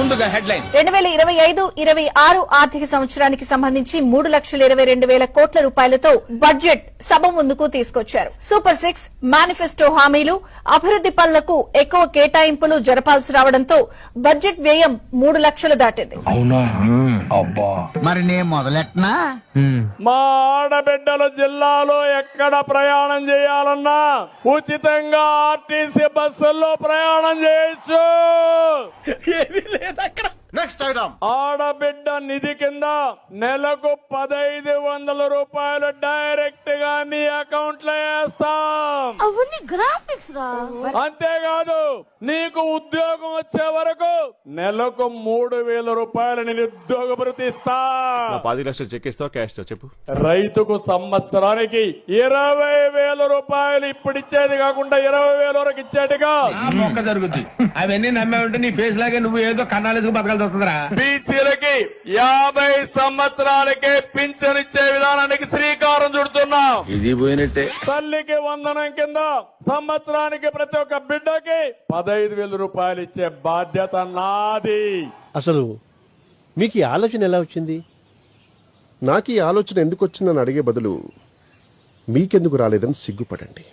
ముందుగా హెడ్లైన్ 2025-26 ఆర్థిక సంవత్సరానికి సంబంధించి 3,22,000 కోట్ల రూపాయలతో బడ్జెట్ సభ ముందుకు తీసుకొచ్చారు. సూపర్ 6 మేనిఫెస్టో హామీలు, అభివృద్ది పనులకు ఎక్కువ కేటాయింపులు జరపాల్సి రావడంతో బడ్జెట్ వ్యయం 3 లక్షలు దాటింది. అవునా? అబ్బా, మరి నేను మొదలెట్నా? మా ఆడబిడ్డలు జిల్లాలో ఎక్కడ ప్రయాణం చేయాలన్నా ఉచితంగా ఆర్టీసీ బస్సుల్లో ప్రయాణం చేయొచ్చు. నెక్స్ట్ ఐటమ్ ఆడబిడ్డ నిధి కింద నెలకు 1,500 రూపాయలు డైరెక్ట్ గా నీ అకౌంట్ లో వేస్తాం. అవన్నీ గ్రాఫిక్స్ రా. అంతేకాదు నీకు ఉద్యోగం వచ్చే వరకు నెలకు 3,000 రూపాయలు నిరుద్యోగ భృతి ఇస్తా. 10 లక్షలు చెక్ ఇస్తావా క్యాష్ తో చెప్పు. రైతుకు సంవత్సరానికి 20,000 రూపాయలు ఇప్పుడు ఇచ్చేది కాకుండా 20,000 వరకు ఇచ్చేట్టుగా మొక్క జరుగుద్ది. అవన్నీ నమ్మే ఉంటే నీ ఫేస్ లాగే నువ్వు ఏదో కన్నాలేసుకు బతకాల్సి వస్తుందిరా. బీసీలకి 50 సంవత్సరాలకే పింఛన్ ఇచ్చే విధానానికి శ్రీకారం చుడుతున్నాం. ఇది పోయినట్టే. తల్లికి వందనం కింద సంవత్సరానికి ప్రతి ఒక్క బిడ్డకి 15,000 రూపాయలు ఇచ్చే బాధ్యత నాది. అసలు మీకు ఈ ఆలోచన ఎలా వచ్చింది? నాకు ఈ ఆలోచన ఎందుకు వచ్చిందని అడిగే బదులు మీకెందుకు రాలేదని సిగ్గుపడండి.